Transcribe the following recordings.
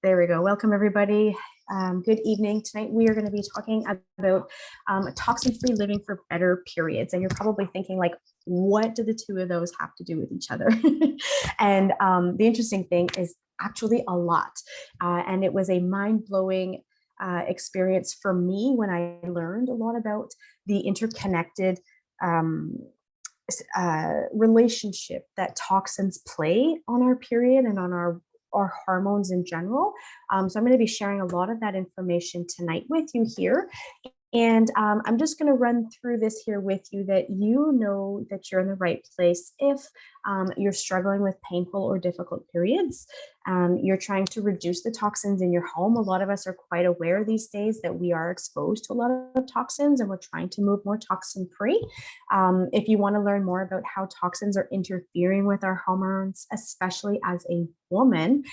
There we go. Welcome, everybody. Good evening. Tonight, we are going to be talking about toxin-free living for better periods. And you're probably thinking, like, what do the two of those have to do with each other? And the interesting thing is actually a lot. And it was a mind-blowing experience for me when I learned a lot about the interconnected relationship that toxins play on our period and on our hormones in general. So I'm going to be sharing a lot of that information tonight with you here. And I'm just going to run through this here with you that you know that you're in the right place if you're struggling with painful or difficult periods. You're trying to reduce the toxins in your home. A lot of us are quite aware these days that we are exposed to a lot of toxins and we're trying to move more toxin-free. If you want to learn more about how toxins are interfering with our hormones, especially as a woman,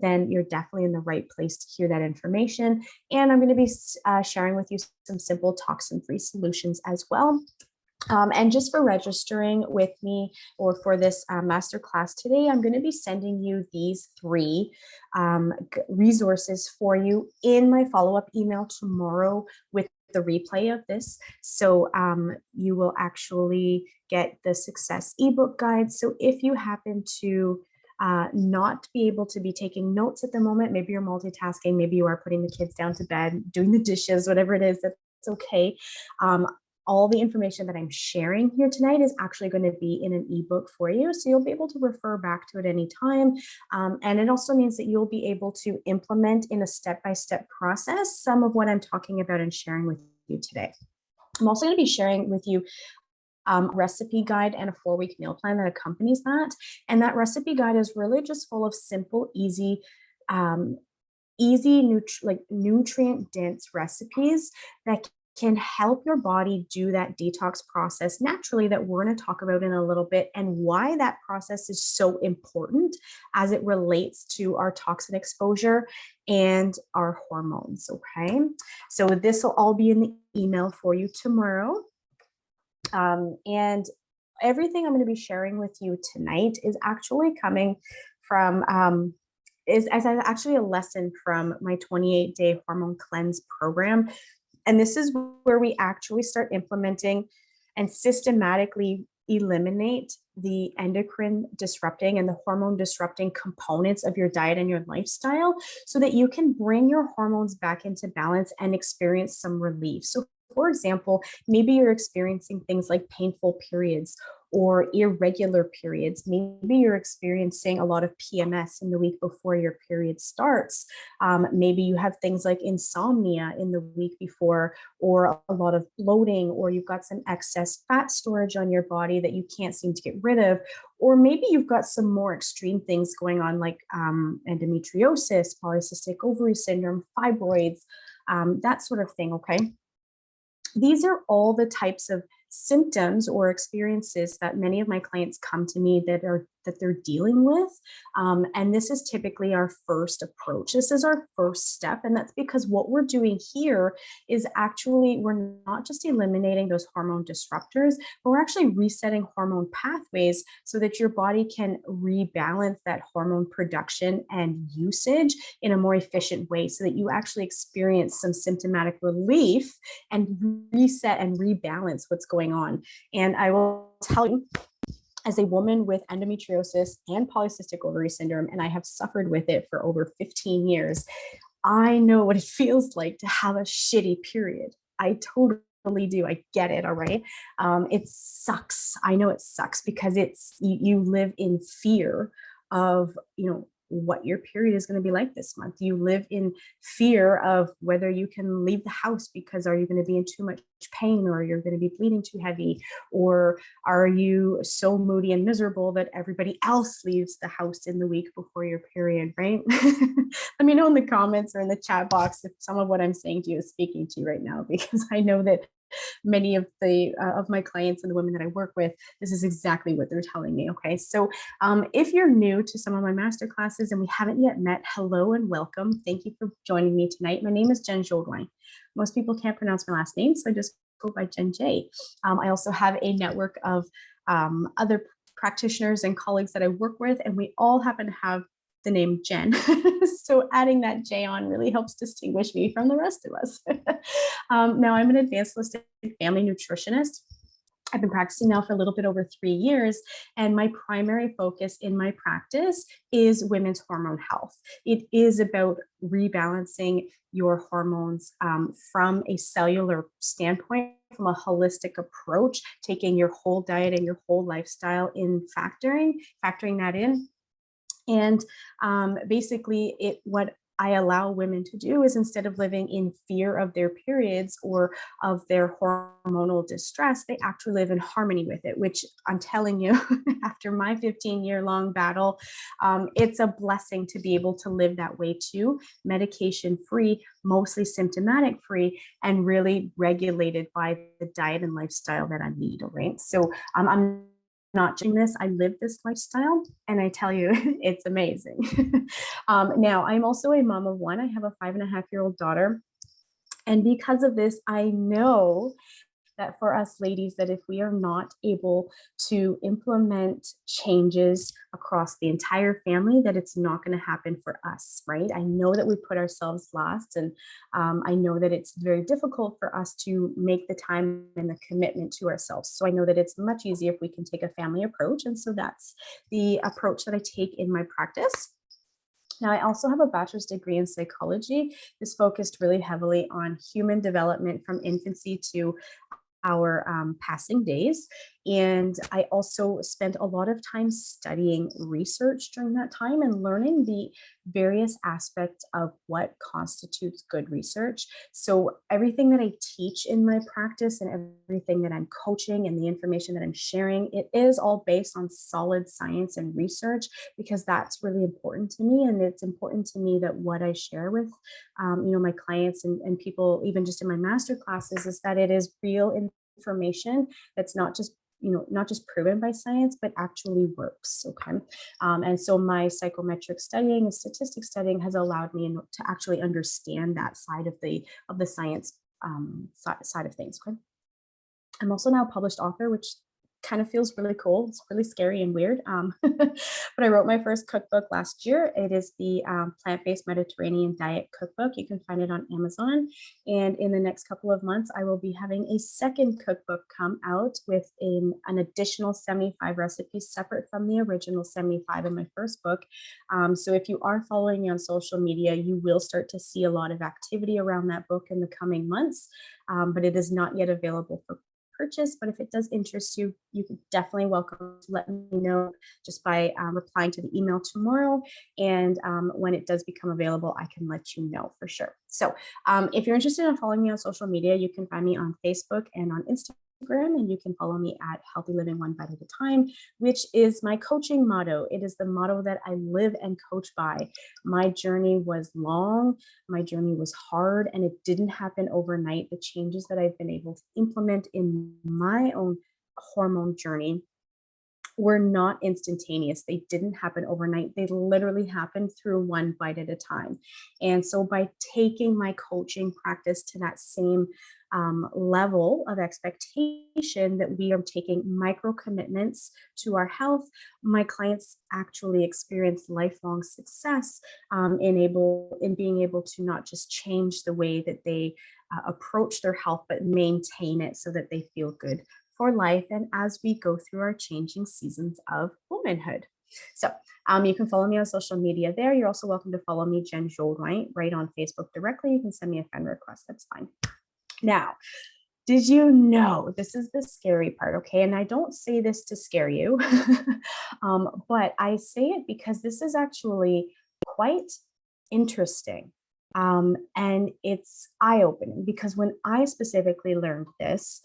then you're definitely in the right place to hear that information. And I'm going to be sharing with you some simple toxin-free solutions as well. And just for registering with me or for this masterclass today, I'm going to be sending you these three resources for you in my follow-up email tomorrow with the replay of this. So you will actually get the success ebook guide. So if you happen to not be able to be taking notes at the moment, maybe you're multitasking, maybe you are putting the kids down to bed, doing the dishes, whatever it is, that's okay. All the information that I'm sharing here tonight is actually going to be in an ebook for you. So you'll be able to refer back to it anytime. And it also means that you'll be able to implement in a step-by-step process some of what I'm talking about and sharing with you today. I'm also going to be sharing with you recipe guide and a 4-week meal plan that accompanies that. And that recipe guide is really just full of simple, easy, nutrient dense recipes that can help your body do that detox process naturally that we're going to talk about in a little bit, and why that process is so important as it relates to our toxin exposure and our hormones. Okay, so this will all be in the email for you tomorrow. And everything I'm going to be sharing with you tonight is actually coming from is actually a lesson from my 28-day hormone cleanse program. And this is where we actually start implementing and systematically eliminate the endocrine disrupting and the hormone disrupting components of your diet and your lifestyle so that you can bring your hormones back into balance and experience some relief. So for example, maybe you're experiencing things like painful periods or irregular periods. Maybe you're experiencing a lot of PMS in the week before your period starts. Maybe you have things like insomnia in the week before, or a lot of bloating, or you've got some excess fat storage on your body that you can't seem to get rid of. Or maybe you've got some more extreme things going on like endometriosis, polycystic ovary syndrome, fibroids, that sort of thing, okay? These are all the types of symptoms or experiences that many of my clients come to me that they're dealing with. And this is typically our first approach. This is our first step. And that's because what we're doing here is actually, we're not just eliminating those hormone disruptors, but we're actually resetting hormone pathways so that your body can rebalance that hormone production and usage in a more efficient way so that you actually experience some symptomatic relief and reset and rebalance what's going on. And I will tell you, as a woman with endometriosis and polycystic ovary syndrome, and I have suffered with it for over 15 years, I know what it feels like to have a shitty period. I totally do. I get it. All right. It sucks. I know it sucks because you live in fear of, what your period is going to be like this month. You live in fear of whether you can leave the house because are you going to be in too much pain, or you're going to be bleeding too heavy, or are you so moody and miserable that everybody else leaves the house in the week before your period, right? Let me know in the comments or in the chat box if some of what I'm saying to you is speaking to you right now, because I know that many of my clients and the women that I work with, this is exactly what they're telling me. Okay, so if you're new to some of my master classes and we haven't yet met, hello and welcome. Thank you for joining me tonight. My name is Jenn Jodouin. Most people can't pronounce my last name, so I just go by Jenn J. I also have a network of other practitioners and colleagues that I work with, and we all happen to have the name Jenn. So adding that J on really helps distinguish me from the rest of us. Now I'm an advanced holistic family nutritionist. I've been practicing now for a little bit over 3 years, and my primary focus in my practice is women's hormone health. It is about rebalancing your hormones from a cellular standpoint, from a holistic approach, taking your whole diet and your whole lifestyle in factoring that in. And basically, what I allow women to do is, instead of living in fear of their periods or of their hormonal distress, they actually live in harmony with it, which I'm telling you, after my 15-year-long battle, it's a blessing to be able to live that way too, medication free, mostly symptomatic free, and really regulated by the diet and lifestyle that I lead. Right. So I'm not doing this. I live this lifestyle, and I tell you, it's amazing. Now, I'm also a mom of one. I have a 5.5-year-old daughter. And because of this, I know that for us ladies, that if we are not able to implement changes across the entire family, that it's not going to happen for us, right? I know that we put ourselves last, and I know that it's very difficult for us to make the time and the commitment to ourselves. So I know that it's much easier if we can take a family approach. And so that's the approach that I take in my practice. Now, I also have a bachelor's degree in psychology. This focused really heavily on human development from infancy to our passing days. And I also spent a lot of time studying research during that time and learning the various aspects of what constitutes good research. So everything that I teach in my practice and everything that I'm coaching and the information that I'm sharing, it is all based on solid science and research, because that's really important to me. And it's important to me that what I share with my clients and people, even just in my master classes, is that it is real information that's not just proven by science, but actually works. Okay. And so my psychometric studying and statistics studying has allowed me to actually understand that side of the science side of things. Okay. I'm also now a published author, which kind of feels really cool. It's really scary and weird. But I wrote my first cookbook last year. It is the plant-based Mediterranean diet cookbook. You can find it on Amazon. And in the next couple of months, I will be having a second cookbook come out with an additional 75 recipes separate from the original 75 in my first book. So if you are following me on social media, you will start to see a lot of activity around that book in the coming months. But it is not yet available for purchase. But if it does interest you, you can definitely welcome to let me know just by replying to the email tomorrow. And when it does become available, I can let you know for sure. So if you're interested in following me on social media, you can find me on Facebook and on Instagram. And you can follow me at Healthy Living One Bite at a Time, which is my coaching motto. It is the motto that I live and coach by. My journey was long, my journey was hard, and it didn't happen overnight. The changes that I've been able to implement in my own hormone journey were not instantaneous. They didn't happen overnight. They literally happened through one bite at a time. And so by taking my coaching practice to that same level of expectation, that we are taking micro commitments to our health, my clients actually experience lifelong success in being able to not just change the way that they approach their health, but maintain it so that they feel good for life and as we go through our changing seasons of womanhood. So you can follow me on social media there. You're also welcome to follow me, Jenn Jodouin, right on Facebook directly. You can send me a friend request. That's fine. Now, did you know, this is the scary part, okay? And I don't say this to scare you, but I say it because this is actually quite interesting. And it's eye-opening, because when I specifically learned this,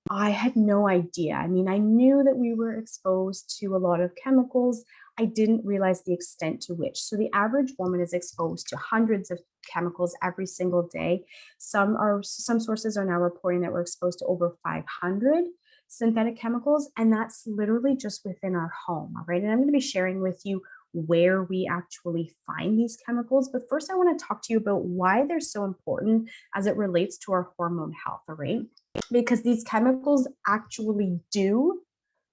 I had no idea. I mean, I knew that we were exposed to a lot of chemicals. I didn't realize the extent to which. So the average woman is exposed to hundreds of chemicals every single day. Some sources are now reporting that we're exposed to over 500 synthetic chemicals, and that's literally just within our home. All right. And I'm going to be sharing with you where we actually find these chemicals. But first, I want to talk to you about why they're so important as it relates to our hormone health. All right. Because these chemicals actually do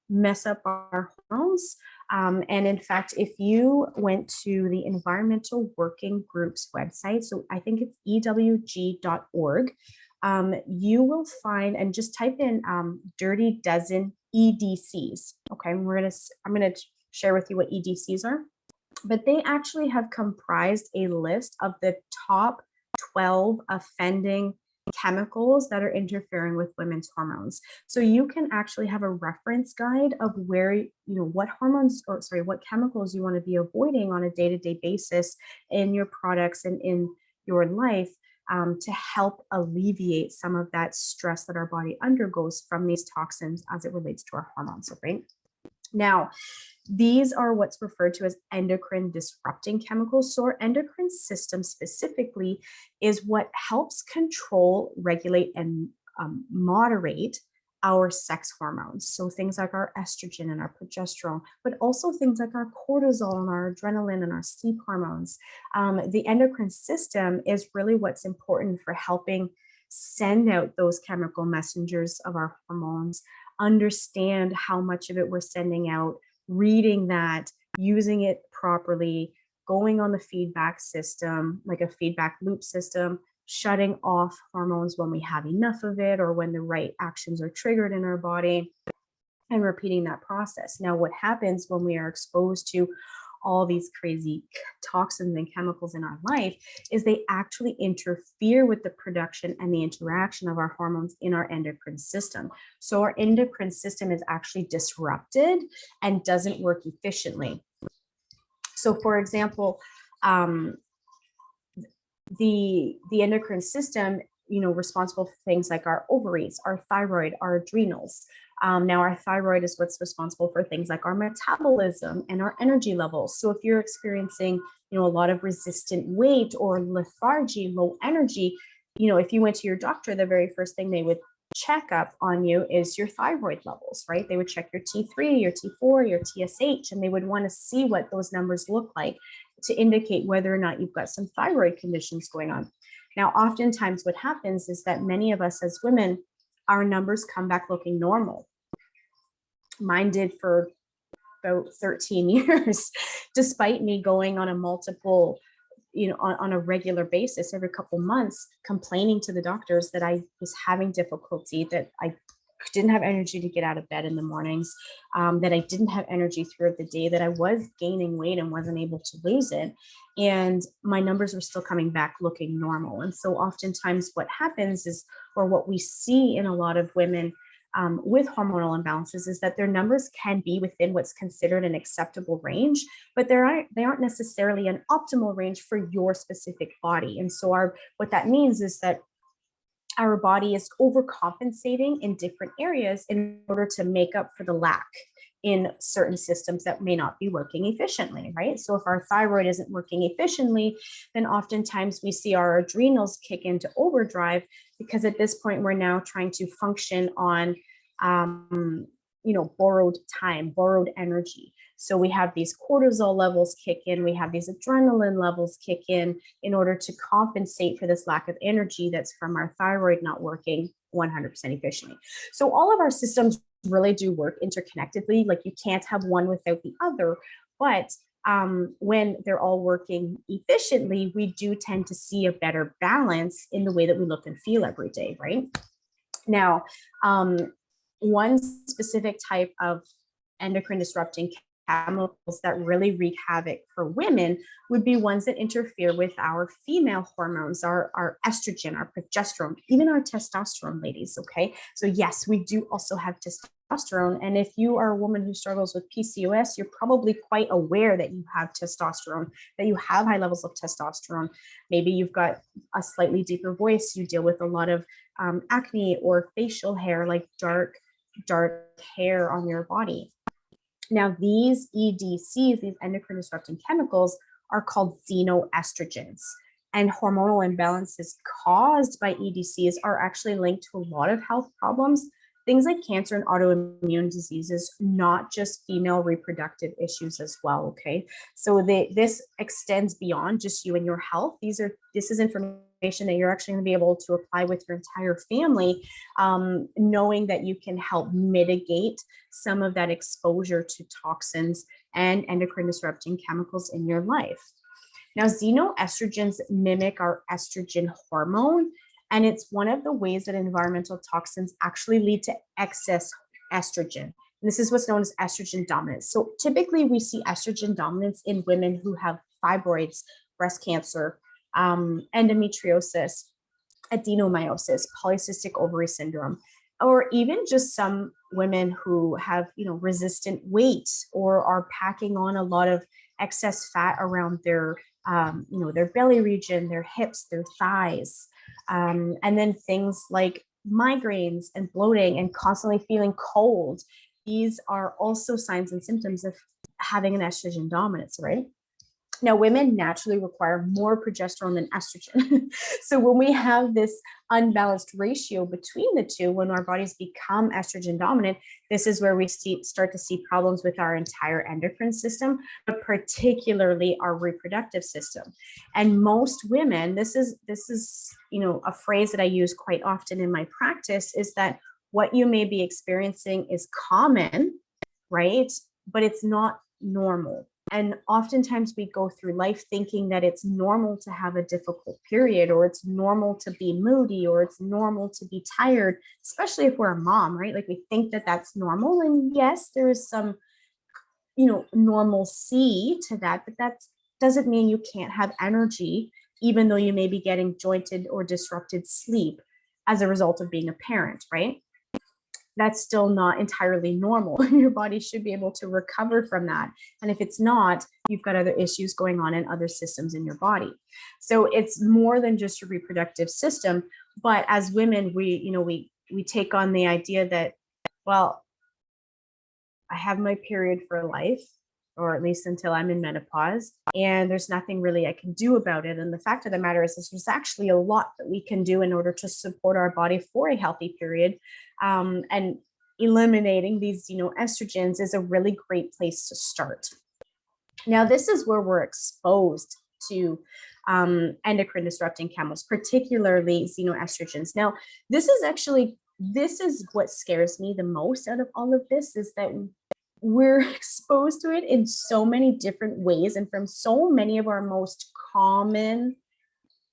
mess up our hormones And in fact, if you went to the Environmental Working Group's website, so I think it's ewg.org, you will find, and just type in dirty dozen EDCs. Okay, I'm gonna share with you what EDCs are, but they actually have comprised a list of the top 12 offending chemicals that are interfering with women's hormones. So you can actually have a reference guide of where, what hormones, or sorry, what chemicals you want to be avoiding on a day-to-day basis in your products and in your life, to help alleviate some of that stress that our body undergoes from these toxins as it relates to our hormones, right? Now, these are what's referred to as endocrine disrupting chemicals. So our endocrine system specifically is what helps control, regulate, and moderate our sex hormones. So things like our estrogen and our progesterone, but also things like our cortisol and our adrenaline and our sleep hormones. The endocrine system is really what's important for helping send out those chemical messengers of our hormones, understand how much of it we're sending out, reading that, using it properly, going on the feedback system, like a feedback loop system, shutting off hormones when we have enough of it or when the right actions are triggered in our body, and repeating that process. Now, what happens when we are exposed to all these crazy toxins and chemicals in our life is they actually interfere with the production and the interaction of our hormones in our endocrine system. So our endocrine system is actually disrupted and doesn't work efficiently. So for example, the endocrine system, responsible for things like our ovaries, our thyroid, our adrenals. Now, our thyroid is what's responsible for things like our metabolism and our energy levels. So if you're experiencing, a lot of resistant weight or lethargy, low energy, if you went to your doctor, the very first thing they would check up on you is your thyroid levels, right? They would check your T3, your T4, your TSH, and they would want to see what those numbers look like to indicate whether or not you've got some thyroid conditions going on. Now, oftentimes what happens is that many of us as women, our numbers come back looking normal. Mine did for about 13 years, despite me going on a multiple, on a regular basis, every couple months, complaining to the doctors that I was having difficulty, that I didn't have energy to get out of bed in the mornings, that I didn't have energy throughout the day, that I was gaining weight and wasn't able to lose it. And my numbers were still coming back looking normal. And so oftentimes what happens is, or what we see in a lot of women with hormonal imbalances, is that their numbers can be within what's considered an acceptable range, but they aren't necessarily an optimal range for your specific body. And so what that means is that our body is overcompensating in different areas in order to make up for the lack in certain systems that may not be working efficiently, right? So if our thyroid isn't working efficiently, then oftentimes we see our adrenals kick into overdrive, because at this point we're now trying to function on, borrowed time, borrowed energy. So we have these cortisol levels kick in, we have these adrenaline levels kick in order to compensate for this lack of energy that's from our thyroid not working 100% efficiently. So all of our systems really do work interconnectedly. Like, you can't have one without the other, but when they're all working efficiently, we do tend to see a better balance in the way that we look and feel every day, right? Now, one specific type of endocrine disrupting chemicals that really wreak havoc for women would be ones that interfere with our female hormones, our estrogen, our progesterone, even our testosterone, ladies. Okay. So yes, we do also have testosterone. And if you are a woman who struggles with PCOS, you're probably quite aware that you have testosterone, that you have high levels of testosterone. Maybe you've got a slightly deeper voice. You deal with a lot of acne or facial hair, like dark hair on your body. Now, these EDCs, these endocrine disrupting chemicals, are called xenoestrogens. And hormonal imbalances caused by EDCs are actually linked to a lot of health problems, things like cancer and autoimmune diseases, not just female reproductive issues as well, okay? So this extends beyond just you and your health. This is information that you're actually going to be able to apply with your entire family, knowing that you can help mitigate some of that exposure to toxins and endocrine disrupting chemicals in your life. Now, xenoestrogens mimic our estrogen hormone, and it's one of the ways that environmental toxins actually lead to excess estrogen. And this is what's known as estrogen dominance. So typically we see estrogen dominance in women who have fibroids, breast cancer, endometriosis, adenomyosis, polycystic ovary syndrome, or even just some women who have, resistant weight or are packing on a lot of excess fat around their, their belly region, their hips, their thighs, and then things like migraines and bloating and constantly feeling cold. These are also signs and symptoms of having an estrogen dominance, right? Now, women naturally require more progesterone than estrogen. So when we have this unbalanced ratio between the two, when our bodies become estrogen dominant, this is where we start to see problems with our entire endocrine system, but particularly our reproductive system. And most women, this is a phrase that I use quite often in my practice, is that what you may be experiencing is common, right? But it's not normal. And oftentimes we go through life thinking that it's normal to have a difficult period, or it's normal to be moody, or it's normal to be tired, especially if we're a mom, right? Like we think that that's normal. And yes, there is some, normalcy to that, but that doesn't mean you can't have energy, even though you may be getting jointed or disrupted sleep as a result of being a parent, right? That's still not entirely normal. Your body should be able to recover from that. And if it's not, you've got other issues going on in other systems in your body. So it's more than just your reproductive system. But as women, we take on the idea that, well, I have my period for life, or at least until I'm in menopause, and there's nothing really I can do about it. And the fact of the matter is, there's actually a lot that we can do in order to support our body for a healthy period. And eliminating these, estrogens is a really great place to start. Now, this is where we're exposed to endocrine disrupting chemicals, particularly xenoestrogens. Now, this is what scares me the most out of all of this, is that we're exposed to it in so many different ways and from so many of our most common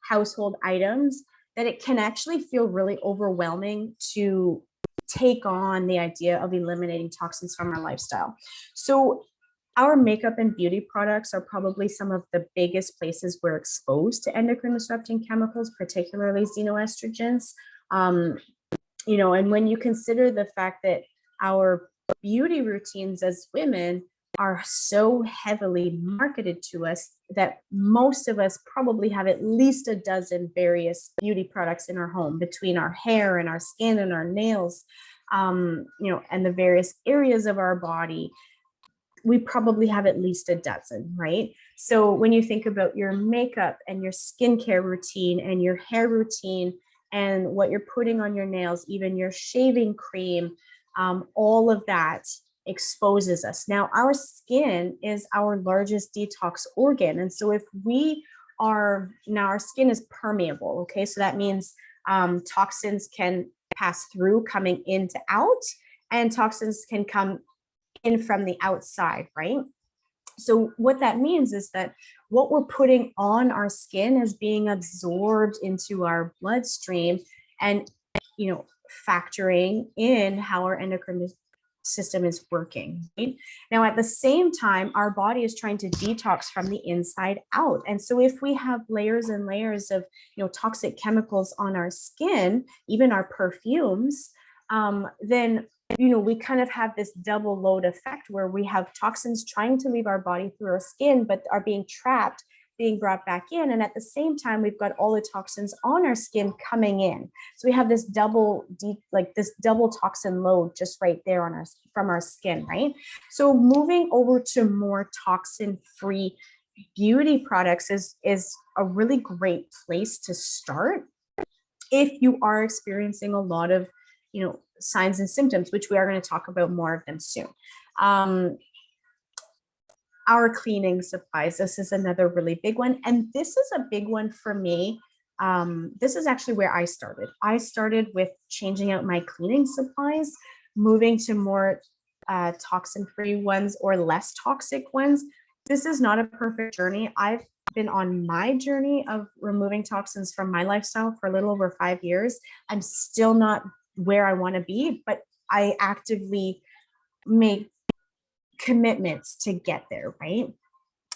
household items that it can actually feel really overwhelming to take on the idea of eliminating toxins from our lifestyle. So our makeup and beauty products are probably some of the biggest places we're exposed to endocrine disrupting chemicals, particularly xenoestrogens. And when you consider the fact that our beauty routines as women are so heavily marketed to us that most of us probably have at least a dozen various beauty products in our home, between our hair and our skin and our nails, and the various areas of our body. We probably have at least a dozen, right? So when you think about your makeup and your skincare routine and your hair routine and what you're putting on your nails, even your shaving cream, all of that exposes us. Now, our skin is our largest detox organ. And so our skin is permeable, okay? So that means toxins can pass through coming in to out, and toxins can come in from the outside, right? So what that means is that what we're putting on our skin is being absorbed into our bloodstream and, factoring in how our endocrine system is working, right? Now, at the same time, our body is trying to detox from the inside out. And so if we have layers and layers of, toxic chemicals on our skin, even our perfumes, then we kind of have this double load effect where we have toxins trying to leave our body through our skin, but are being trapped, being brought back in. And at the same time, we've got all the toxins on our skin coming in. So we have this double toxin load just right there on us from our skin, right? So moving over to more toxin-free beauty products is a really great place to start if you are experiencing a lot of signs and symptoms, which we are going to talk about more of them soon. Our cleaning supplies, this is another really big one. And this is a big one for me. This is actually where I started. I started with changing out my cleaning supplies, moving to more toxin-free ones or less toxic ones. This is not a perfect journey. I've been on my journey of removing toxins from my lifestyle for a little over 5 years. I'm still not where I want to be, but I actively make commitments to get there, right?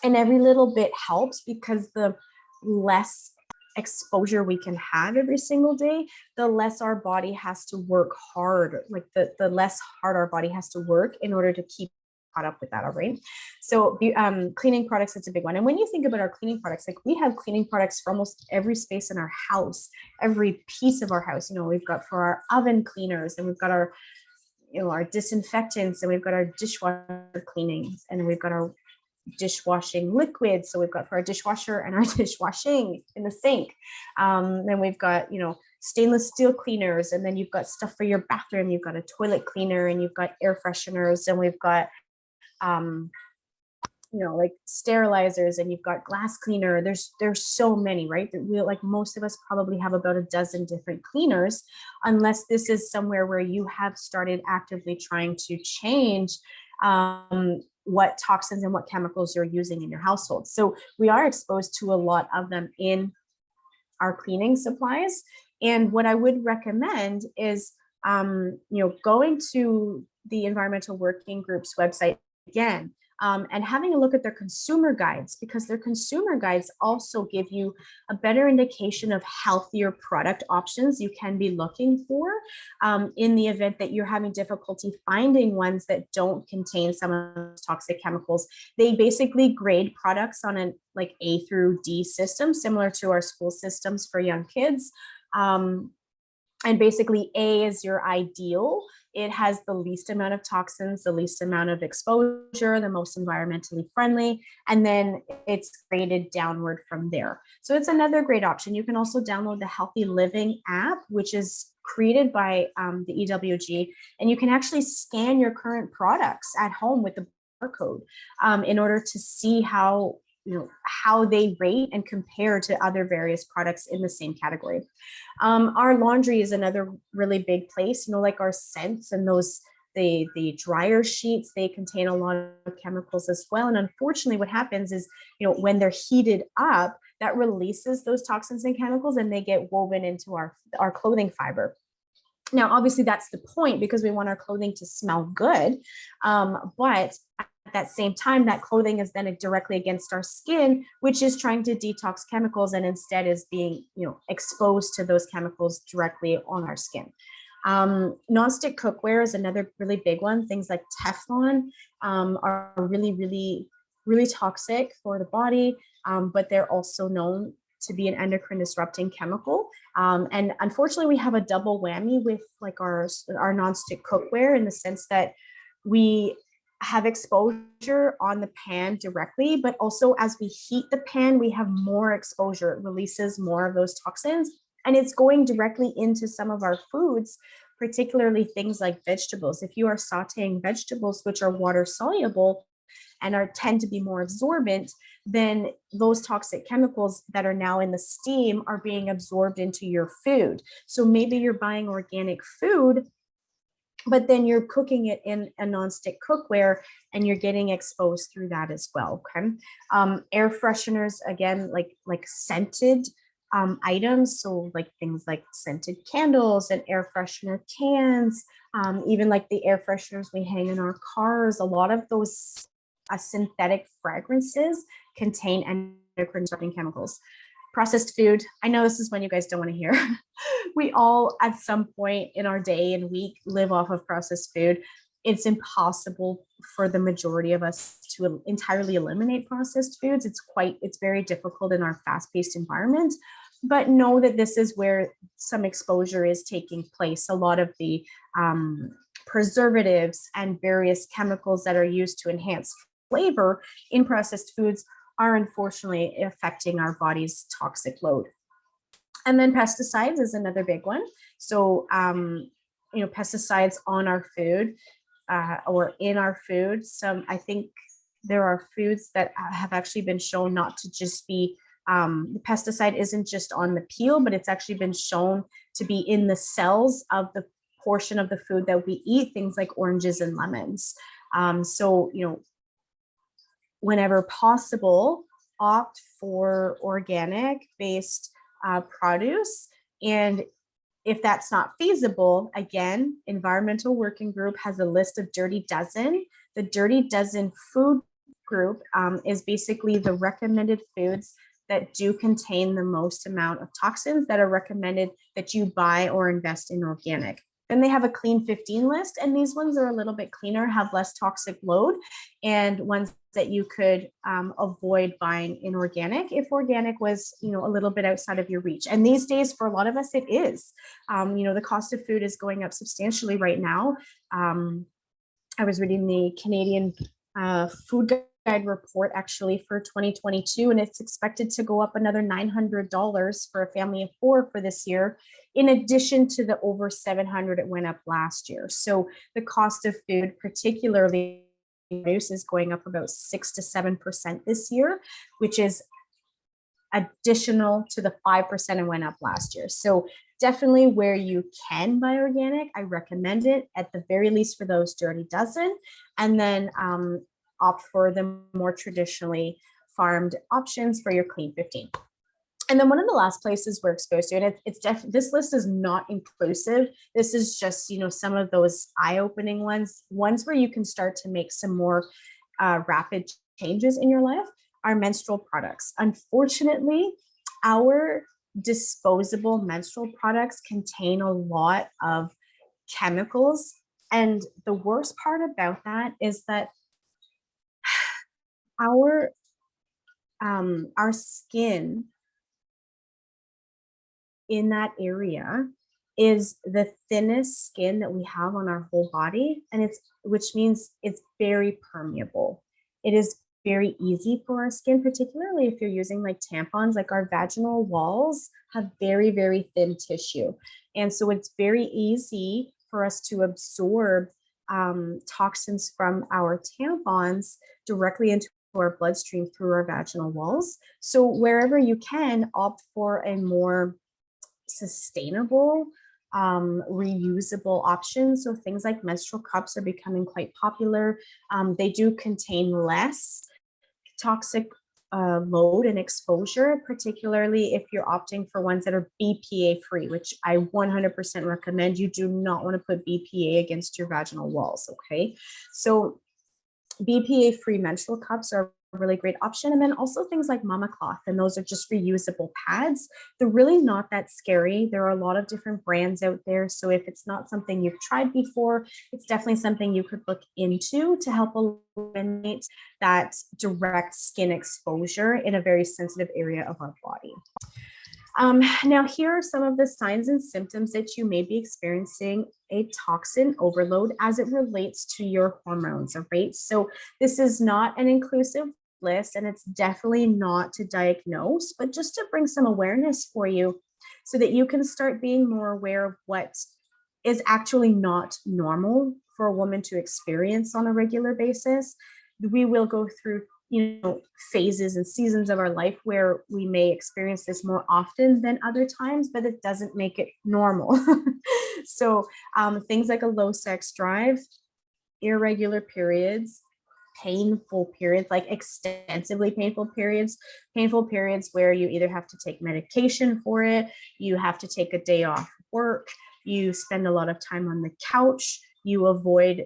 And every little bit helps, because the less exposure we can have every single day, the less our body has to work hard, like the less hard our body has to work in order to keep caught up with that. All right. So cleaning products, it's a big one. And when you think about our cleaning products, like we have cleaning products for almost every space in our house, every piece of our house. You know, we've got for our oven cleaners, and we've got our, you know, our disinfectants, and we've got our dishwasher cleanings, and we've got our dishwashing liquid. So we've got for our dishwasher and our dishwashing in the sink. Then we've got, you know, stainless steel cleaners, and then you've got stuff for your bathroom. You've got a toilet cleaner, and you've got air fresheners, and we've got, you know, like sterilizers, and you've got glass cleaner. There's so many, right? That we, like most of us probably have about a dozen different cleaners, unless this is somewhere where you have started actively trying to change what toxins and what chemicals you're using in your household. So we are exposed to a lot of them in our cleaning supplies. And what I would recommend is, you know, going to the Environmental Working Group's website again, and having a look at their consumer guides, because their consumer guides also give you a better indication of healthier product options you can be looking for, in the event that you're having difficulty finding ones that don't contain some of those toxic chemicals. They basically grade products on an like A through D system, similar to our school systems for young kids. And basically A is your ideal. It has the least amount of toxins, the least amount of exposure, the most environmentally friendly, and then it's graded downward from there. So it's another great option. You can also download the Healthy Living app, which is created by the EWG, and you can actually scan your current products at home with the barcode, in order to see how, you know, how they rate and compare to other various products in the same category. Our laundry is another really big place, you know, like our scents and those, the dryer sheets, they contain a lot of chemicals as well. And unfortunately what happens is, you know, when they're heated up, that releases those toxins and chemicals, and they get woven into our clothing fiber. Now, obviously that's the point, because we want our clothing to smell good. But at that same time, that clothing is then directly against our skin, which is trying to detox chemicals, and instead is being, you know, exposed to those chemicals directly on our skin. Non-stick cookware is another really big one. Things like Teflon are really, really, really toxic for the body, but they're also known to be an endocrine disrupting chemical. And unfortunately, we have a double whammy with like our non-stick cookware, in the sense that we have exposure on the pan directly, but also as we heat the pan, we have more exposure. It releases more of those toxins, and it's going directly into some of our foods, particularly things like vegetables. If you are sauteing vegetables, which are water soluble and tend to be more absorbent, then those toxic chemicals that are now in the steam are being absorbed into your food. So maybe you're buying organic food, but then you're cooking it in a nonstick cookware, and you're getting exposed through that as well. Okay. Air fresheners, again, like scented items. So like things like scented candles and air freshener cans, even like the air fresheners we hang in our cars. A lot of those synthetic fragrances contain endocrine disrupting chemicals. Processed food. I know this is one you guys don't want to hear. We all, at some point in our day and week, live off of processed food. It's impossible for the majority of us to entirely eliminate processed foods. It's very difficult in our fast-paced environment, but know that this is where some exposure is taking place. A lot of the preservatives and various chemicals that are used to enhance flavor in processed foods are unfortunately affecting our body's toxic load. And then pesticides is another big one. So, pesticides on our food or in our food. I think there are foods that have actually been shown not to just be, the pesticide isn't just on the peel, but it's actually been shown to be in the cells of the portion of the food that we eat, things like oranges and lemons. So, whenever possible, opt for organic based produce. And if that's not feasible, again, Environmental Working Group has a list of Dirty Dozen. The Dirty Dozen food group is basically the recommended foods that do contain the most amount of toxins that are recommended that you buy or invest in organic. Then they have a clean 15 list, and these ones are a little bit cleaner, have less toxic load, and ones that you could avoid buying in organic if organic was, a little bit outside of your reach. And these days, for a lot of us, it is. The cost of food is going up substantially right now. I was reading the Canadian Food Guide report actually for 2022, and it's expected to go up another $900 for a family of 4 for this year, in addition to the over $700 it went up last year. So the cost of food, particularly produce, is going up about 6 to 7% this year, which is additional to the 5% it went up last year. So definitely where you can buy organic, I recommend it, at the very least for those Dirty Dozen, and then opt for the more traditionally farmed options for your clean 15. And then one of the last places we're exposed to, and this list is not inclusive. This is just, some of those eye-opening ones where you can start to make some more rapid changes in your life, are menstrual products. Unfortunately, our disposable menstrual products contain a lot of chemicals. And the worst part about that is that our skin in that area is the thinnest skin that we have on our whole body, and which means it's very permeable. It is very easy for our skin, particularly if you're using like tampons. Like, our vaginal walls have very, very thin tissue, and so it's very easy for us to absorb toxins from our tampons directly into our bloodstream through our vaginal walls. So wherever you can, opt for a more sustainable, reusable option. So things like menstrual cups are becoming quite popular. They do contain less toxic load and exposure, particularly if you're opting for ones that are BPA free, which I 100% recommend. You do not want to put BPA against your vaginal walls, okay? So BPA free menstrual cups are a really great option. And then also things like mama cloth, and those are just reusable pads. They're really not that scary. There are a lot of different brands out there. So if it's not something you've tried before, it's definitely something you could look into to help eliminate that direct skin exposure in a very sensitive area of our body. Now, here are some of the signs and symptoms that you may be experiencing a toxin overload as it relates to your hormones, all right? So this is not an inclusive list, and it's definitely not to diagnose, but just to bring some awareness for you so that you can start being more aware of what is actually not normal for a woman to experience on a regular basis. We will go through phases and seasons of our life where we may experience this more often than other times, but it doesn't make it normal. So things like a low sex drive, irregular periods, painful periods, like extensively painful periods where you either have to take medication for it, you have to take a day off work, you spend a lot of time on the couch, you avoid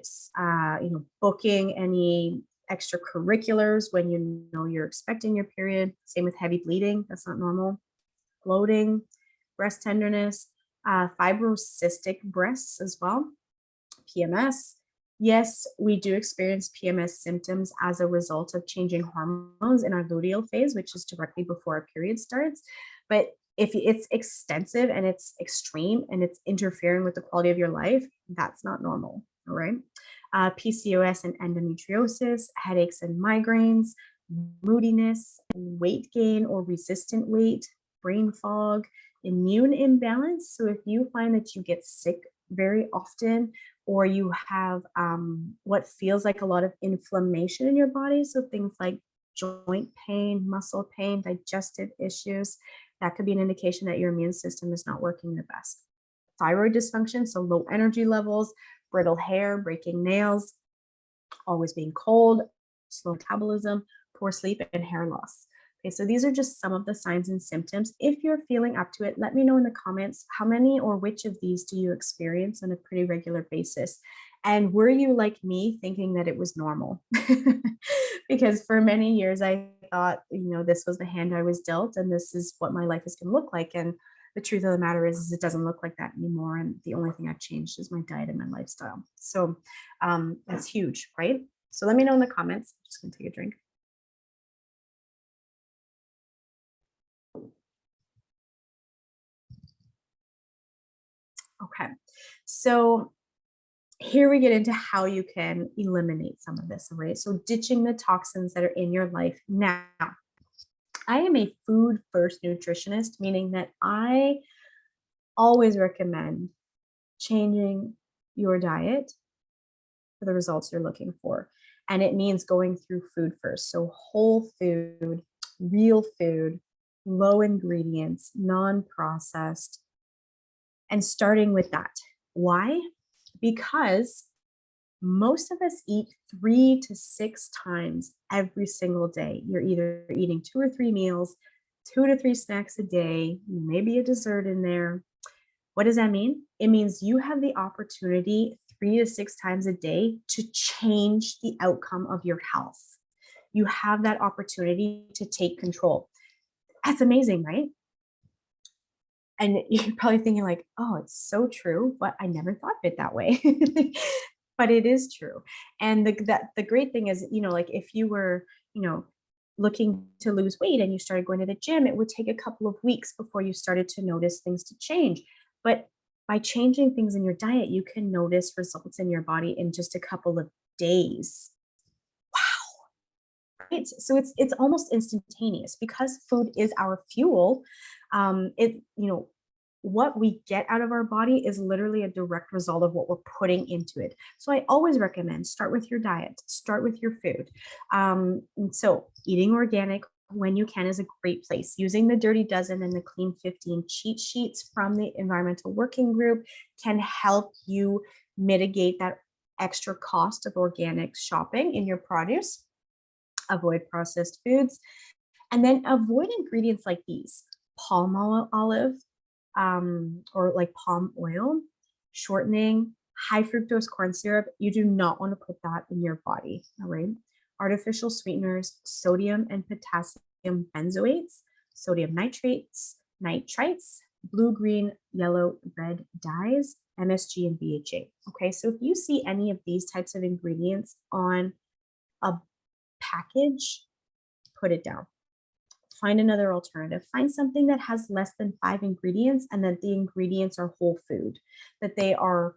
booking any extracurriculars when you know you're expecting your period. Same with heavy bleeding, that's not normal. Bloating, breast tenderness, fibrocystic breasts as well, PMS. Yes, we do experience PMS symptoms as a result of changing hormones in our luteal phase, which is directly before our period starts. But if it's extensive and it's extreme and it's interfering with the quality of your life, that's not normal, all right? PCOS and endometriosis, headaches and migraines, moodiness, weight gain or resistant weight, brain fog, immune imbalance. So if you find that you get sick very often, or you have what feels like a lot of inflammation in your body, so things like joint pain, muscle pain, digestive issues, that could be an indication that your immune system is not working the best. thyroid dysfunction, so low energy levels, brittle hair, breaking nails, always being cold, slow metabolism, poor sleep, and hair loss. Okay, so these are just some of the signs and symptoms. If you're feeling up to it, let me know in the comments how many or which of these do you experience on a pretty regular basis? And were you like me thinking that it was normal? Because for many years I thought, this was the hand I was dealt and this is what my life is going to look like. And the truth of the matter is it doesn't look like that anymore. And the only thing I've changed is my diet and my lifestyle. So that's huge, right? So let me know in the comments. I'm just going to take a drink. Okay, so here we get into how you can eliminate some of this, right? So ditching the toxins that are in your life. Now, I am a food first nutritionist, meaning that I always recommend changing your diet for the results you're looking for. And it means going through food first. So whole food, real food, low ingredients, non-processed, and starting with that. Why? Because most of us eat 3 to 6 times every single day. You're either eating 2 or 3 meals, 2 to 3 snacks a day, maybe a dessert in there. What does that mean? It means you have the opportunity 3 to 6 times a day to change the outcome of your health. You have that opportunity to take control. That's amazing, right? And you're probably thinking like, oh, it's so true, but I never thought of it that way. But it is true. And the great thing is, like if you were, looking to lose weight and you started going to the gym, it would take a couple of weeks before you started to notice things to change. But by changing things in your diet, you can notice results in your body in just a couple of days. Right? So it's almost instantaneous because food is our fuel. What we get out of our body is literally a direct result of what we're putting into it. So I always recommend start with your diet, start with your food. So eating organic when you can is a great place. Using the Dirty Dozen and the Clean 15 cheat sheets from the Environmental Working Group can help you mitigate that extra cost of organic shopping in your produce. Avoid processed foods, and then avoid ingredients like these: palm olive, or like palm oil, shortening, high fructose corn syrup. You do not want to put that in your body. All right. Artificial sweeteners, sodium and potassium benzoates, sodium nitrites, blue, green, yellow, red dyes, MSG, and BHA. Okay. So if you see any of these types of ingredients on a package, put it down. Find another alternative. Find something that has less than 5 ingredients and that the ingredients are whole food, that they are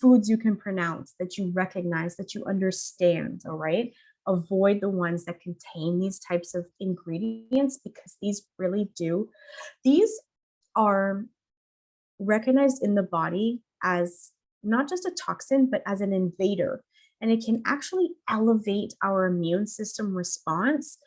foods you can pronounce, that you recognize, that you understand. All right. Avoid the ones that contain these types of ingredients because these are recognized in the body as not just a toxin, but as an invader. And it can actually elevate our immune system response,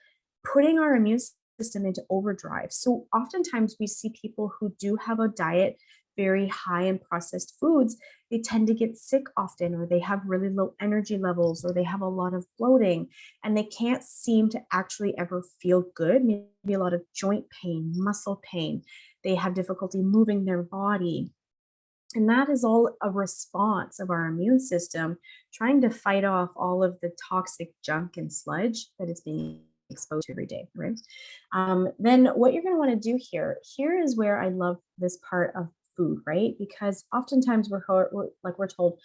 putting our immune system into overdrive. So oftentimes we see people who do have a diet very high in processed foods, they tend to get sick often, or they have really low energy levels, or they have a lot of bloating, and they can't seem to actually ever feel good. Maybe a lot of joint pain, muscle pain. They have difficulty moving their body. And that is all a response of our immune system trying to fight off all of the toxic junk and sludge that is being exposed to every day, right? Then what you're going to want to do here is where I love this part of food, right? Because oftentimes we're told,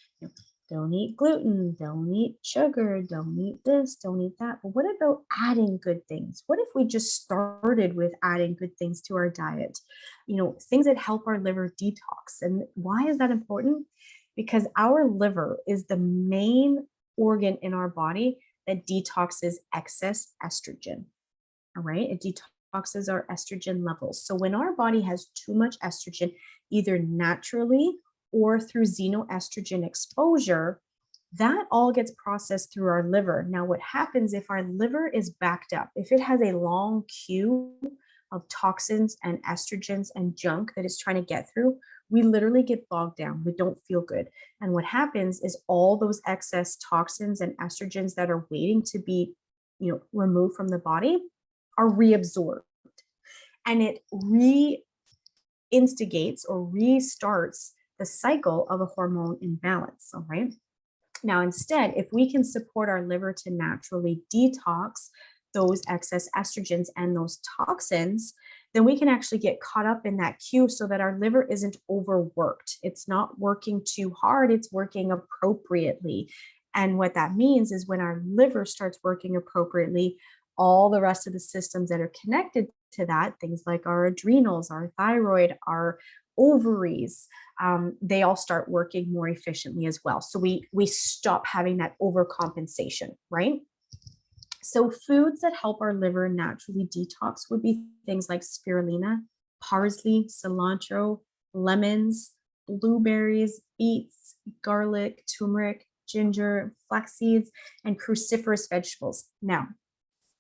don't eat gluten, don't eat sugar, don't eat this, don't eat that. But what about adding good things? What if we just started with adding good things to our diet? Things that help our liver detox. And why is that important? Because our liver is the main organ in our body that detoxes excess estrogen. All right. It detoxes our estrogen levels. So when our body has too much estrogen, either naturally or through xenoestrogen exposure, that all gets processed through our liver. Now, what happens if our liver is backed up, if it has a long queue of toxins and estrogens and junk that it's trying to get through, we literally get bogged down. We don't feel good. And what happens is all those excess toxins and estrogens that are waiting to be, removed from the body are reabsorbed. And it instigates or restarts the cycle of a hormone imbalance. All right. Now, instead, if we can support our liver to naturally detox those excess estrogens and those toxins, then we can actually get caught up in that queue so that our liver isn't overworked. It's not working too hard, it's working appropriately. And what that means is when our liver starts working appropriately, all the rest of the systems that are connected to that, things like our adrenals, our thyroid, our ovaries, they all start working more efficiently as well. So we stop having that overcompensation, right? So foods that help our liver naturally detox would be things like spirulina, parsley, cilantro, lemons, blueberries, beets, garlic, turmeric, ginger, flax seeds, and cruciferous vegetables. Now,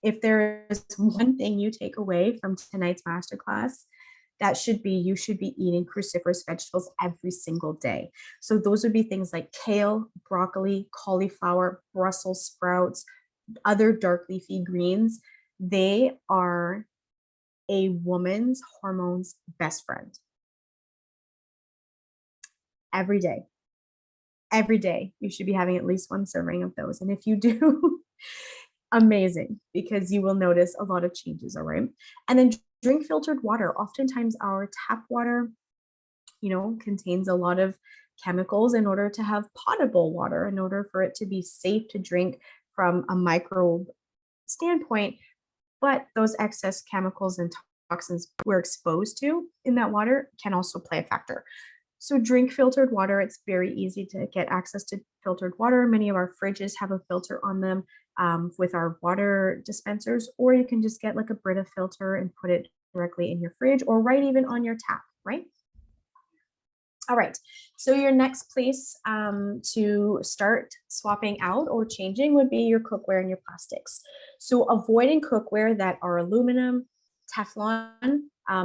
if there is one thing you take away from tonight's masterclass, you should be eating cruciferous vegetables every single day. So those would be things like kale, broccoli, cauliflower, Brussels sprouts, other dark leafy greens. They are a woman's hormones best friend. Every day, you should be having at least one serving of those. And if you do, amazing, because you will notice a lot of changes, all right? And then drink filtered water. Oftentimes our tap water, contains a lot of chemicals in order to have potable water, in order for it to be safe to drink from a microbe standpoint. But those excess chemicals and toxins we're exposed to in that water can also play a factor. So drink filtered water. It's very easy to get access to filtered water. Many of our fridges have a filter on them with our water dispensers, or you can just get like a Brita filter and put it directly in your fridge or right even on your tap, right? All right, so your next place to start swapping out or changing would be your cookware and your plastics. So avoiding cookware that are aluminum, Teflon,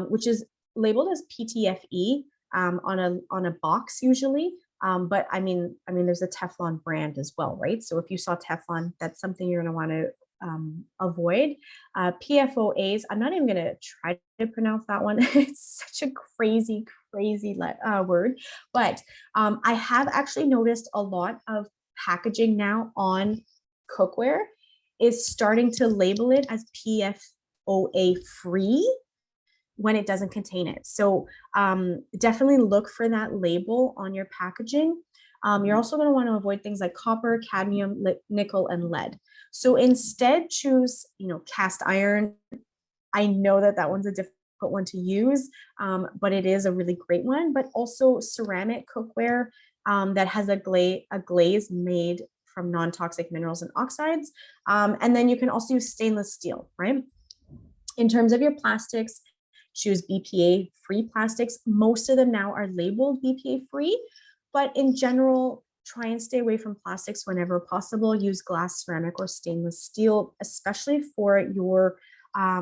which is labeled as PTFE on a box usually. But I mean, there's a Teflon brand as well, right? So if you saw Teflon, that's something you're going to want to avoid. PFOAs, I'm not even going to try to pronounce that one. It's such a crazy word. But I have actually noticed a lot of packaging now on cookware is starting to label it as PFOA free when it doesn't contain it. So definitely look for that label on your packaging. You're also going to want to avoid things like copper, cadmium, nickel, and lead. So instead choose, cast iron. I know that one's a difficult one to use, but it is a really great one. But also ceramic cookware that has a glaze made from non-toxic minerals and oxides. And then you can also use stainless steel, right? In terms of your plastics, choose BPA-free plastics. Most of them now are labeled BPA-free, but in general, try and stay away from plastics whenever possible. Use glass, ceramic, or stainless steel, especially for your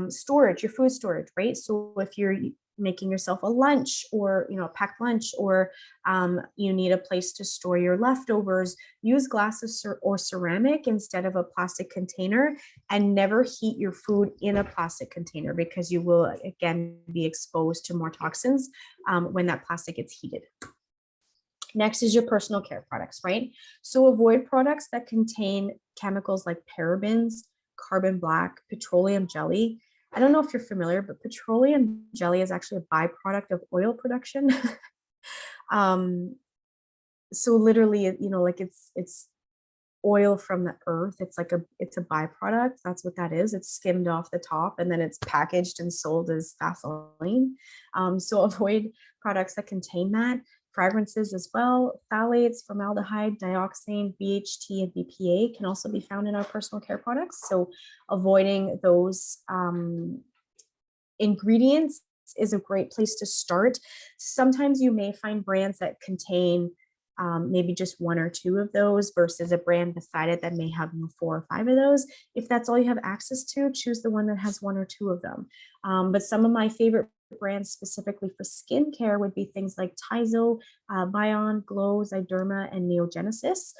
storage, your food storage, right? So if you're making yourself a lunch or, a packed lunch, or you need a place to store your leftovers, use glass or ceramic instead of a plastic container, and never heat your food in a plastic container because you will, again, be exposed to more toxins when that plastic gets heated. Next is your personal care products, right? So avoid products that contain chemicals like parabens, carbon black, petroleum jelly. I don't know if you're familiar, but petroleum jelly is actually a byproduct of oil production. So literally, like it's oil from the earth. It's a byproduct. That's what that is. It's skimmed off the top and then it's packaged and sold as Vaseline. So avoid products that contain that. Fragrances as well. Phthalates, formaldehyde, dioxane, BHT, and BPA can also be found in our personal care products. So avoiding those ingredients is a great place to start. Sometimes you may find brands that contain maybe just one or two of those versus a brand beside it that may have 4 or 5 of those. If that's all you have access to, choose the one that has 1 or 2 of them. But some of my favorite brands specifically for skincare would be things like Tizo, Bion, Glow, Zyderma, and Neogenesis.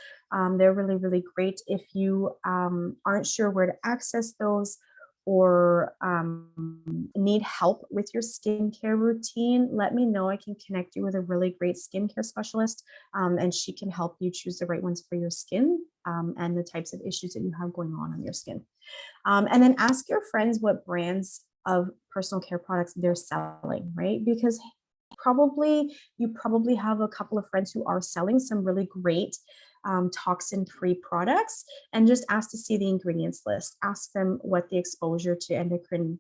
They're really, really great. If you aren't sure where to access those, or need help with your skincare routine, let me know. I can connect you with a really great skincare specialist, and she can help you choose the right ones for your skin, and the types of issues that you have going on your skin. And then ask your friends what brands of personal care products they're selling, right? Because you probably have a couple of friends who are selling some really great toxin-free products, and just ask to see the ingredients list. Ask them what the exposure to endocrine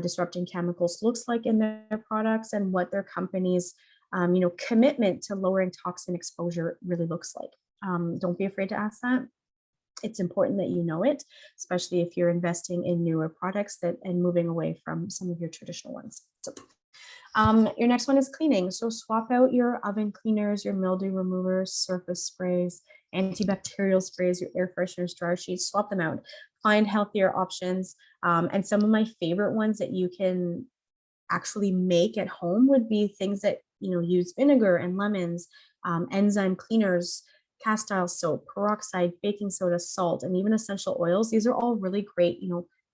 disrupting chemicals looks like in their products, and what their company's commitment to lowering toxin exposure really looks like. Don't be afraid to ask that. It's important that you know it, especially if you're investing in newer products and moving away from some of your traditional ones. So, your next one is cleaning. So swap out your oven cleaners, your mildew removers, surface sprays, antibacterial sprays, your air fresheners, dryer sheets, swap them out. Find healthier options. And some of my favorite ones that you can actually make at home would be things that, use vinegar and lemons, enzyme cleaners, castile soap, peroxide, baking soda, salt, and even essential oils. These are all really great,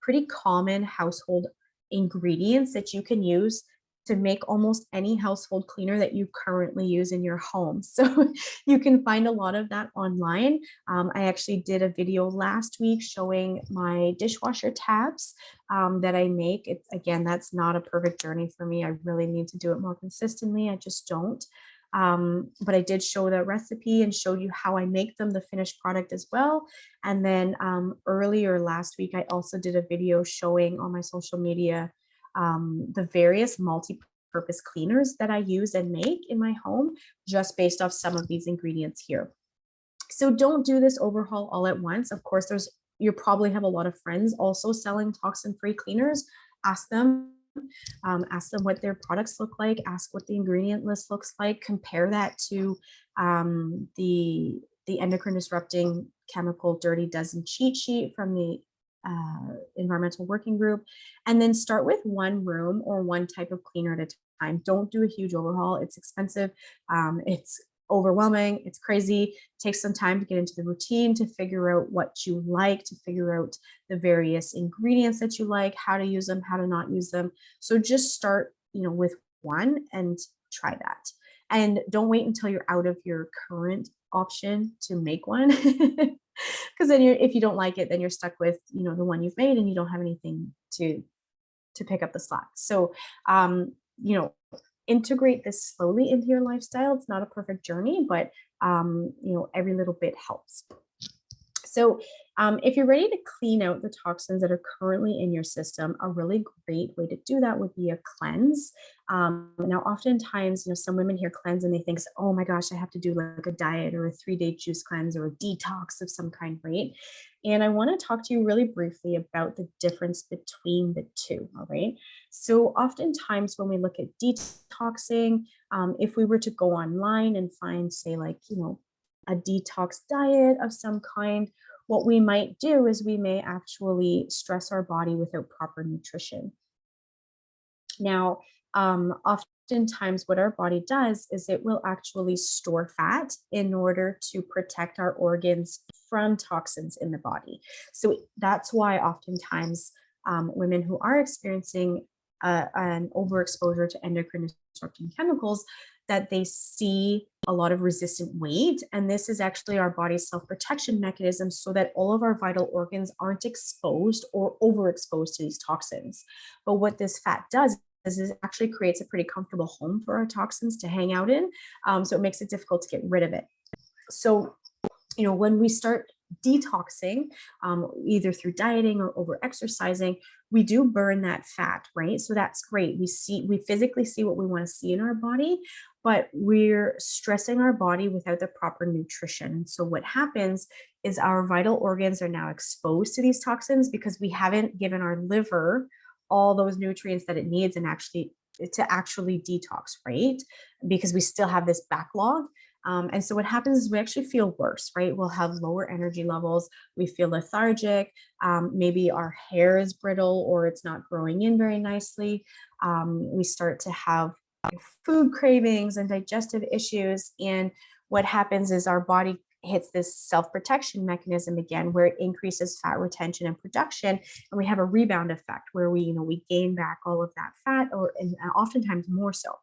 pretty common household ingredients that you can use to make almost any household cleaner that you currently use in your home. So you can find a lot of that online. I actually did a video last week showing my dishwasher tabs that I make. Again, that's not a perfect journey for me. I really need to do it more consistently. I just don't. But I did show the recipe and showed you how I make them, the finished product as well. And then earlier last week, I also did a video showing on my social media the various multi-purpose cleaners that I use and make in my home, just based off some of these ingredients here. So don't do this overhaul all at once. Of course, you probably have a lot of friends also selling toxin-free cleaners. Ask them what their products look like, ask what the ingredient list looks like, compare that to the endocrine disrupting chemical dirty dozen cheat sheet from the environmental working group, and then start with one room or one type of cleaner at a time. Don't do a huge overhaul. It's expensive. It's overwhelming. It's crazy. It takes some time to get into the routine, to figure out what you like, to figure out the various ingredients that you like, how to use them, how to not use them. So just start, with one and try that. And don't wait until you're out of your current option to make one. Because then if you don't like it, then you're stuck with, the one you've made, and you don't have anything to pick up the slack. So, integrate this slowly into your lifestyle. It's not a perfect journey, but, every little bit helps. So if you're ready to clean out the toxins that are currently in your system, a really great way to do that would be a cleanse. Now, oftentimes, some women hear cleanse and they think, oh my gosh, I have to do like a diet or a 3-day juice cleanse or a detox of some kind, right? And I want to talk to you really briefly about the difference between the two, all right? So oftentimes when we look at detoxing, if we were to go online and find, say, like, a detox diet of some kind, what we might do is we may actually stress our body without proper nutrition. Now, oftentimes what our body does is it will actually store fat in order to protect our organs from toxins in the body. So that's why oftentimes women who are experiencing an overexposure to endocrine disrupting chemicals, that they see a lot of resistant weight. And this is actually our body's self-protection mechanism so that all of our vital organs aren't exposed or overexposed to these toxins. But what this fat does is it actually creates a pretty comfortable home for our toxins to hang out in. So it makes it difficult to get rid of it. So, when we start detoxing, either through dieting or over exercising, we do burn that fat, right? So that's great. We physically see what we want to see in our body, but we're stressing our body without the proper nutrition. So what happens is our vital organs are now exposed to these toxins because we haven't given our liver all those nutrients that it needs and actually detox, right? Because we still have this backlog. And so what happens is we actually feel worse, right? We'll have lower energy levels. We feel lethargic. Maybe our hair is brittle or it's not growing in very nicely. We start to have food cravings and digestive issues. And what happens is our body hits this self-protection mechanism again, where it increases fat retention and production, and we have a rebound effect where we gain back all of that fat, and oftentimes more so.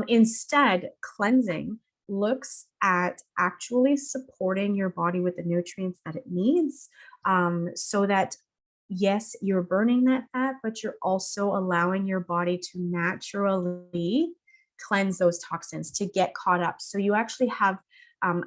Instead, cleansing looks at actually supporting your body with the nutrients that it needs, so that yes, you're burning that fat, but you're also allowing your body to naturally cleanse those toxins to get caught up. So you actually have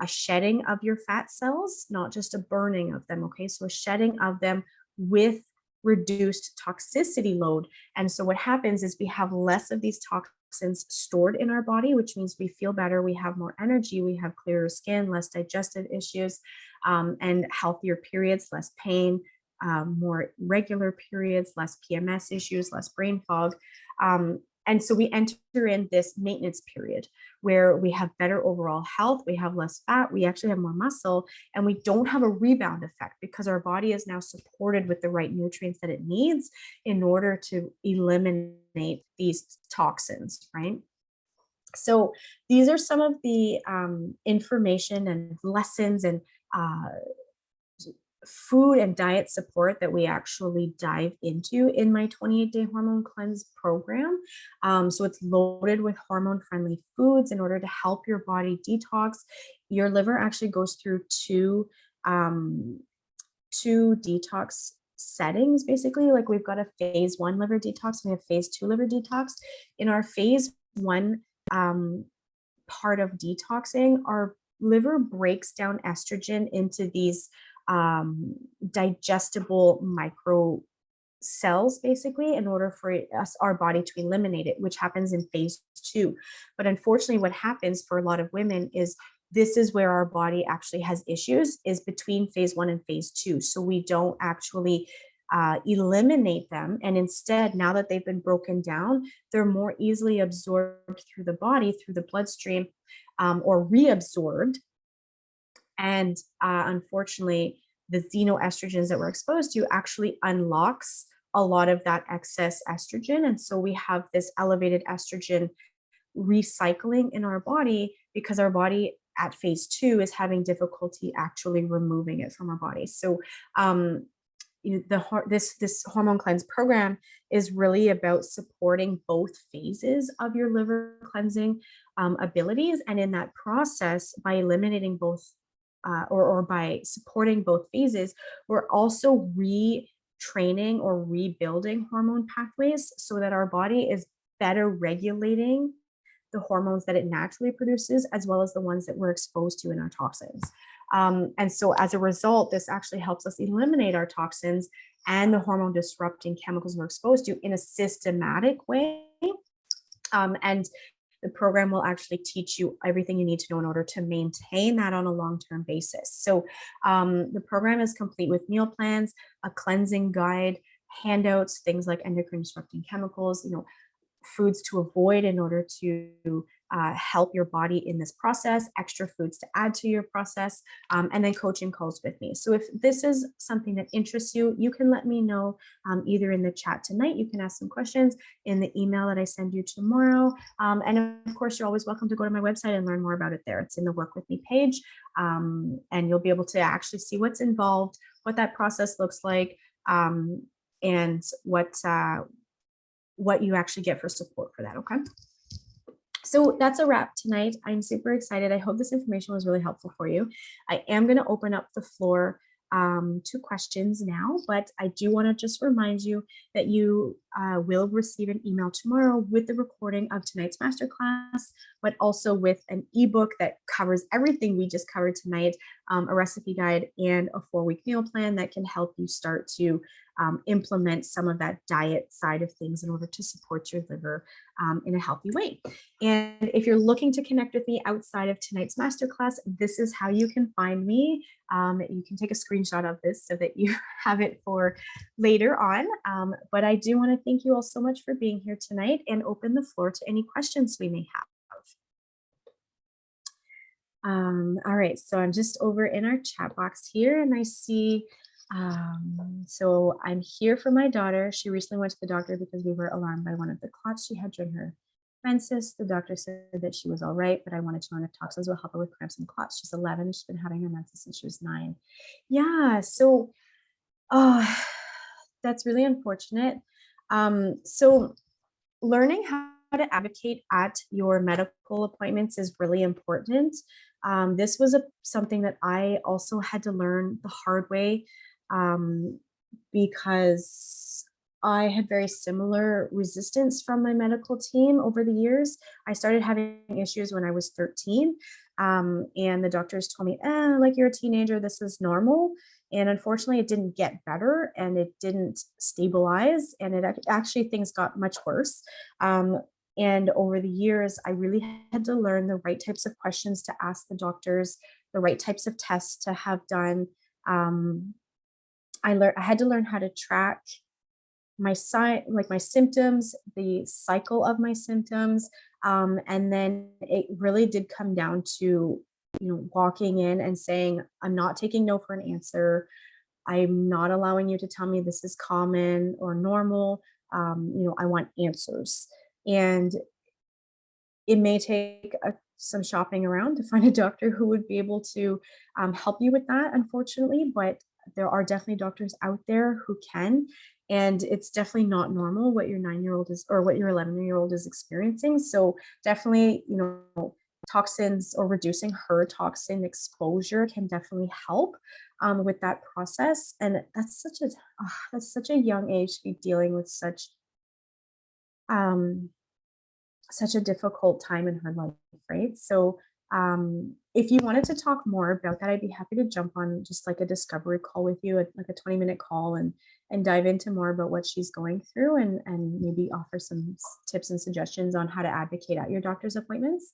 a shedding of your fat cells, not just a burning of them. Okay, so a shedding of them with reduced toxicity load. And so what happens is we have less of these toxins stored in our body, which means we feel better, we have more energy, we have clearer skin, less digestive issues, and healthier periods, less pain, more regular periods, less PMS issues, less brain fog. And so we enter in this maintenance period where we have better overall health, we have less fat, we actually have more muscle, and we don't have a rebound effect because our body is now supported with the right nutrients that it needs in order to eliminate these toxins, right? So these are some of the information and lessons and food and diet support that we actually dive into in my 28-day hormone cleanse program. So it's loaded with hormone friendly foods in order to help your body detox. Your liver actually goes through two detox settings, basically. Like we've got a phase 1 liver detox, and we have phase 2 liver detox. In our phase 1 part of detoxing, our liver breaks down estrogen into these digestible micro cells, basically, in order for our body to eliminate it, which happens in phase 2. But unfortunately, what happens for a lot of women is this is where our body actually has issues, is between phase 1 and phase 2. So we don't actually eliminate them. And instead, now that they've been broken down, they're more easily absorbed through the body, through the bloodstream, or reabsorbed. And unfortunately, the xenoestrogens that we're exposed to actually unlocks a lot of that excess estrogen. And so we have this elevated estrogen recycling in our body because our body at phase 2 is having difficulty actually removing it from our body. So this hormone cleanse program is really about supporting both phases of your liver cleansing abilities. And in that process, by eliminating both or by supporting both phases, we're also retraining or rebuilding hormone pathways so that our body is better regulating the hormones that it naturally produces, as well as the ones that we're exposed to in our toxins. And so as a result, this actually helps us eliminate our toxins and the hormone disrupting chemicals we're exposed to in a systematic way. And the program will actually teach you everything you need to know in order to maintain that on a long-term basis. So the program is complete with meal plans, a cleansing guide, handouts, things like endocrine disrupting chemicals, foods to avoid in order to help your body in this process, extra foods to add to your process, and then coaching calls with me. So if this is something that interests you, you can let me know either in the chat tonight. You can ask some questions in the email that I send you tomorrow. And of course, you're always welcome to go to my website and learn more about it there. It's in the Work With Me page, and you'll be able to actually see what's involved, what that process looks like, and what you actually get for support for that. Okay. So that's a wrap tonight. I'm super excited. I hope this information was really helpful for you. I am going to open up the floor to questions now, but I do want to just remind you that you will receive an email tomorrow with the recording of tonight's masterclass, but also with an ebook that covers everything we just covered tonight, a recipe guide and a 4-week meal plan that can help you start to implement some of that diet side of things in order to support your liver in a healthy way. And if you're looking to connect with me outside of tonight's masterclass, this is how you can find me. You can take a screenshot of this so that you have it for later on. But I do want to thank you all so much for being here tonight and open the floor to any questions we may have. All right, so I'm just over in our chat box here and I see, so I'm here for my daughter. She recently went to the doctor because we were alarmed by one of the clots she had during her menses. The doctor said that she was all right, but I wanted to know if toxins will help her with cramps and clots. She's 11. She's been having her menses since she was 9. Yeah, so oh, that's really unfortunate. So learning how to advocate at your medical appointments is really important. This was something that I also had to learn the hard way, um, because I had very similar resistance from my medical team over the years. I started having issues when I was 13, and the doctors told me, like you're a teenager, this is normal. And unfortunately, it didn't get better and it didn't stabilize. And actually, things got much worse. Um, and over the years, I really had to learn the right types of questions to ask the doctors, the right types of tests to have done. Um, I had to learn how to track my like my symptoms, the cycle of my symptoms. And then it really did come down to, walking in and saying, I'm not taking no for an answer. I'm not allowing you to tell me this is common or normal. I want answers. And it may take some shopping around to find a doctor who would be able to help you with that, unfortunately. But there are definitely doctors out there who can. And it's definitely not normal what your 9-year-old is or what your 11-year-old is experiencing. So definitely, toxins or reducing her toxin exposure can definitely help with that process. And that's such a young age to be dealing with um, such a difficult time in her life, right? So if you wanted to talk more about that, I'd be happy to jump on just like a discovery call with you, like a 20-minute call, and dive into more about what she's going through, and maybe offer some tips and suggestions on how to advocate at your doctor's appointments.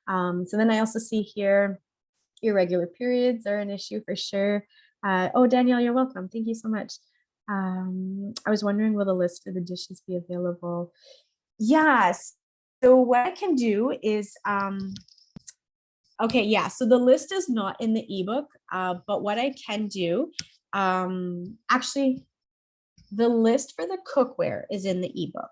So then I also see here irregular periods are an issue for sure. Oh, Danielle, you're welcome. Thank you so much. I was wondering, will the list for the dishes be available? Yes. So what I can do is, okay, yeah. So the list is not in the ebook, but what I can do, actually, the list for the cookware is in the ebook,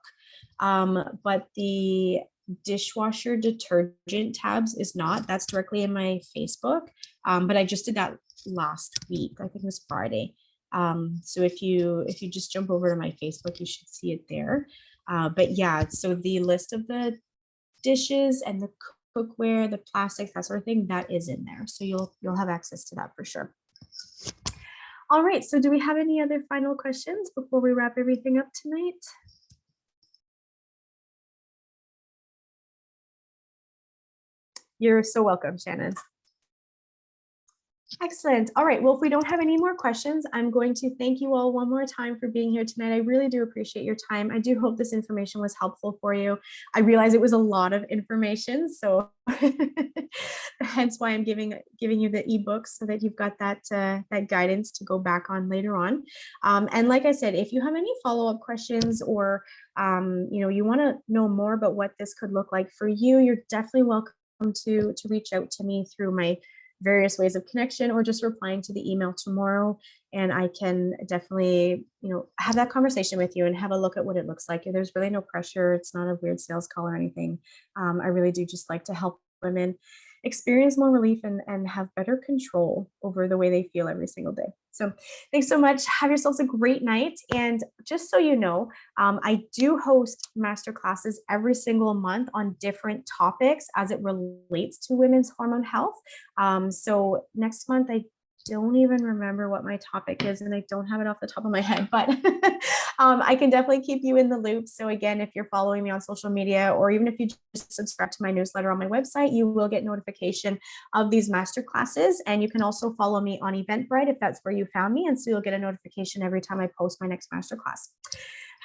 but the dishwasher detergent tabs is not. That's directly in my Facebook, but I just did that last week. I think it was Friday. So if you just jump over to my Facebook, you should see it there. But yeah, so the list of the dishes and the cookware, the plastics, that sort of thing, that is in there. So you'll have access to that for sure. All right, so do we have any other final questions before we wrap everything up tonight? You're so welcome, Shannon. Excellent. All right. Well, if we don't have any more questions, I'm going to thank you all one more time for being here tonight. I really do appreciate your time. I do hope this information was helpful for you. I realize it was a lot of information, so hence why I'm giving you the ebook so that you've got that guidance to go back on later on. And like I said, if you have any follow-up questions or you want to know more about what this could look like for you, you're definitely welcome to reach out to me through my various ways of connection or just replying to the email tomorrow, and I can definitely have that conversation with you and have a look at what it looks like. There's really no pressure. It's not a weird sales call or anything. I really do just like to help women experience more relief and have better control over the way they feel every single day. So thanks so much. Have yourselves a great night. And just so you know, I do host masterclasses every single month on different topics as it relates to women's hormone health. So next month, I don't even remember what my topic is, and I don't have it off the top of my head, but I can definitely keep you in the loop. So again, if you're following me on social media, or even if you just subscribe to my newsletter on my website, you will get notification of these master classes. And you can also follow me on Eventbrite if that's where you found me. And so you'll get a notification every time I post my next master class.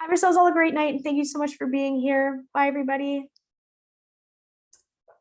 Have yourselves all a great night. And thank you so much for being here. Bye, everybody.